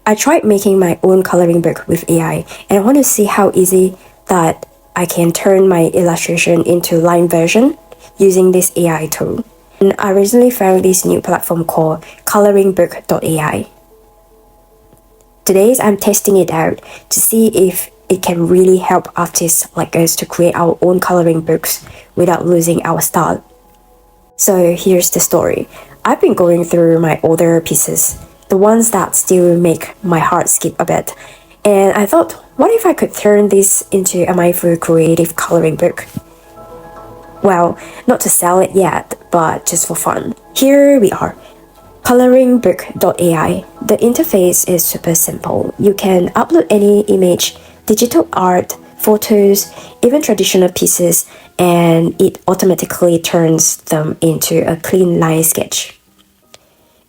I tried making my own coloring book with AI, and I want to see how easy that I can turn my illustration into line version using this AI tool. And I recently found this new platform called ColoringBook.AI. Today I'm testing it out to see if it can really help artists like us to create our own coloring books without losing our style. So here's the story. I've been going through my older pieces, the ones that still make my heart skip a bit, and I thought, what if I could turn this into a mindful creative coloring book? Well, not to sell it yet, but just for fun. Here we are. ColoringBook.AI. The interface is super simple. You can upload any image, digital art, photos, even traditional pieces, and it automatically turns them into a clean line sketch.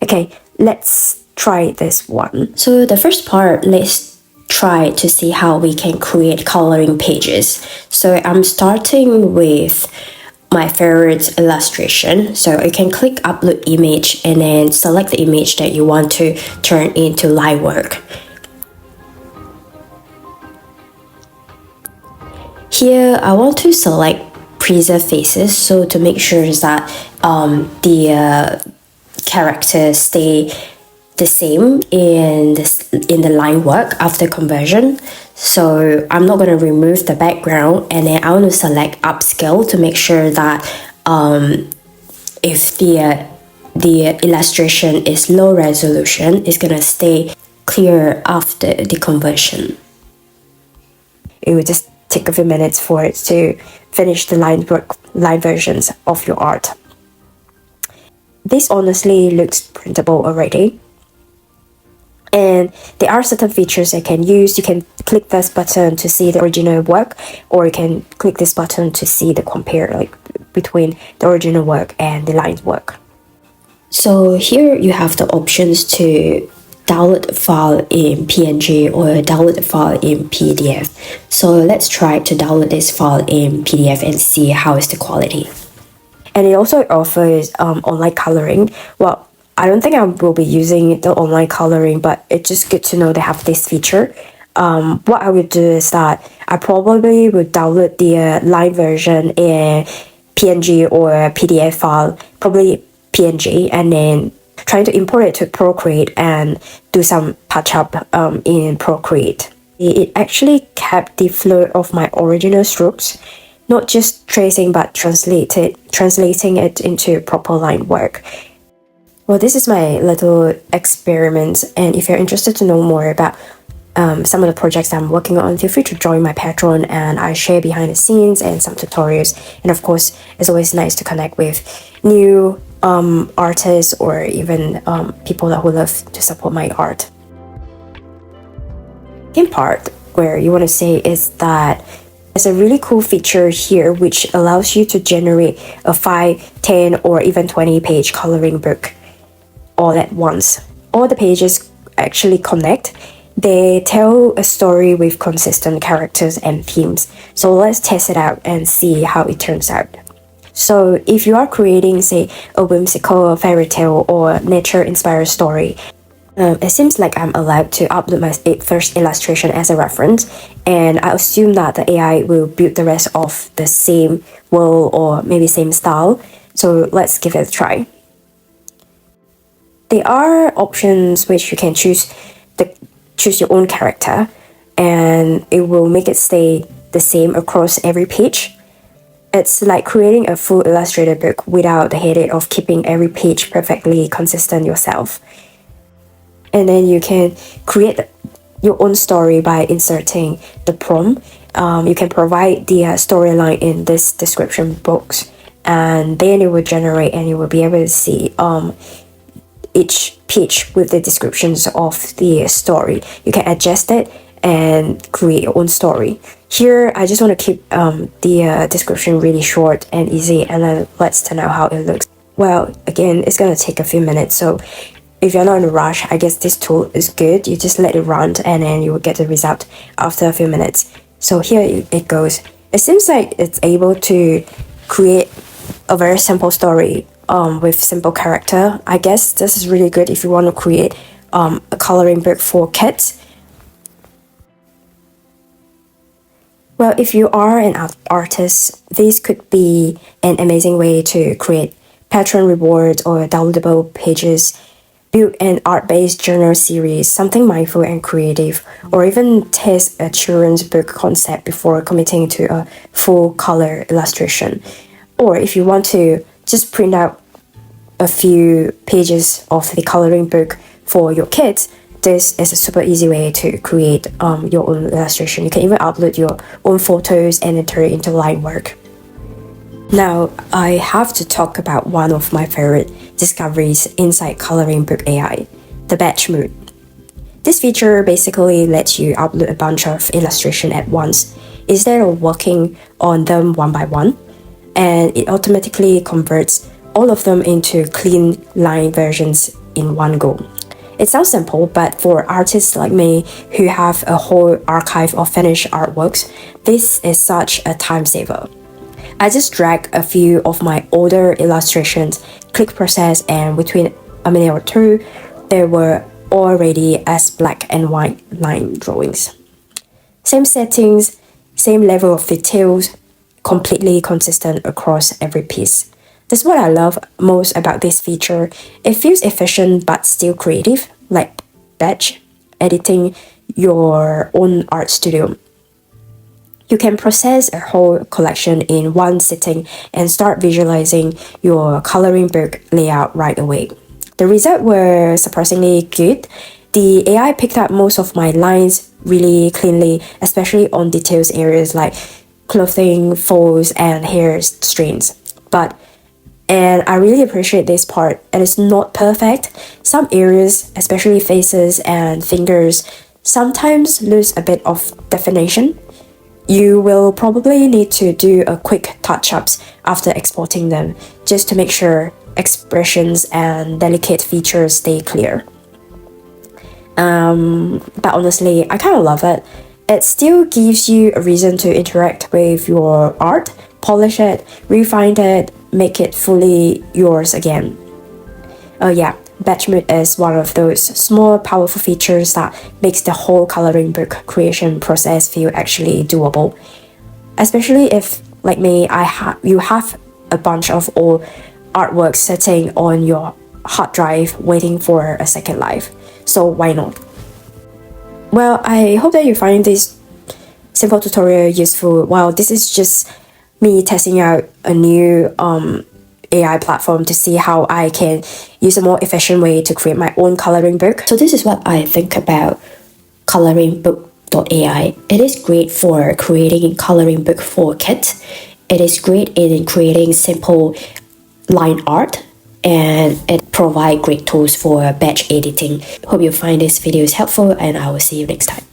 Okay, let's try this one. So the first part, let's try to see how we can create coloring pages. So I'm starting with my favorite illustration. So you can click upload image and then select the image that you want to turn into line work. Here I want to select preserve faces, so to make sure that the characters stay the same in the line work after conversion. So I'm not going to remove the background, and then I want to select upscale to make sure that if the illustration is low resolution, it's going to stay clear after the conversion. It will just take a few minutes for it to finish the line versions of your art. This honestly looks printable already. And there are certain features I can use. You can click this button to see the original work, or you can click this button to see the compare between the original work and the line work. So here you have the options to download a file in PNG or download a file in PDF. So let's try to download this file in PDF and see how is the quality. And it also offers online coloring. Well, I don't think I will be using the online coloring, but it's just good to know they have this feature. What I would do is that I probably would download the line version in PNG or PDF file, probably PNG, and then trying to import it to Procreate and do some patch up in Procreate. It actually kept the flow of my original strokes, not just tracing but translating it into proper line work. Well, this is my little experiment, and if you're interested to know more about some of the projects I'm working on, feel free to join my Patreon, and I share behind the scenes and some tutorials. And of course, it's always nice to connect with new artists or even people that would love to support my art. The second part where you want to say is that there's a really cool feature here which allows you to generate a 5, 10, or even 20 page coloring book all at once. All the pages actually connect. They tell a story with consistent characters and themes. So let's test it out and see how it turns out. So if you are creating, say, a whimsical fairy tale or nature-inspired story, it seems like I'm allowed to upload my first illustration as a reference, and I assume that the AI will build the rest of the same world or maybe same style. So let's give it a try. There are options which you can choose your own character, and it will make it stay the same across every page. It's like creating a full illustrated book without the headache of keeping every page perfectly consistent yourself. And then you can create your own story by inserting the prompt. You can provide the storyline in this description box, and then it will generate, and you will be able to see each page with the descriptions of the story. You can adjust it and create your own story. Here, I just want to keep the description really short and easy, and then let's turn out how it looks. Well, again, it's going to take a few minutes, so if you're not in a rush, I guess this tool is good. You just let it run, and then you will get the result after a few minutes. So here it goes. It seems like it's able to create a very simple story with simple character. I guess this is really good if you want to create a coloring book for kids. Well, if you are an artist, this could be an amazing way to create patron rewards or downloadable pages, build an art-based journal series, something mindful and creative, or even test a children's book concept before committing to a full color illustration. Or if you want to just print out a few pages of the coloring book for your kids, this is a super easy way to create your own illustration. You can even upload your own photos and enter it into line work. Now, I have to talk about one of my favorite discoveries inside ColoringBook.AI, the batch mode. This feature basically lets you upload a bunch of illustrations at once instead of working on them one by one, and it automatically converts all of them into clean line versions in one go. It sounds simple, but for artists like me who have a whole archive of finished artworks, this is such a time saver. I just drag a few of my older illustrations, click process, and within a minute or two, they were already as black and white line drawings. Same settings, same level of details, completely consistent across every piece. That's what I love most about this feature. It feels efficient but still creative, like batch editing your own art studio. You can process a whole collection in one sitting and start visualizing your coloring book layout right away. The results were surprisingly good. The AI picked up most of my lines really cleanly, especially on details areas like clothing, folds, and hair strands. And I really appreciate this part, and it's not perfect. Some areas, especially faces and fingers, sometimes lose a bit of definition. You will probably need to do a quick touch-ups after exporting them, just to make sure expressions and delicate features stay clear. But honestly, I kind of love it. It still gives you a reason to interact with your art, polish it, refine it, make it fully yours again. Oh yeah, batch mode is one of those small, powerful features that makes the whole coloring book creation process feel actually doable. Especially if, like me, you have a bunch of old artwork sitting on your hard drive waiting for a second life. So why not? Well, I hope that you find this simple tutorial useful. Well, this is just me testing out a new AI platform to see how I can use a more efficient way to create my own coloring book. So this is what I think about ColoringBook.AI. It is great for creating coloring book for kids. It is great in creating simple line art, and it provides great tools for batch editing. Hope you find this video helpful, and I will see you next time.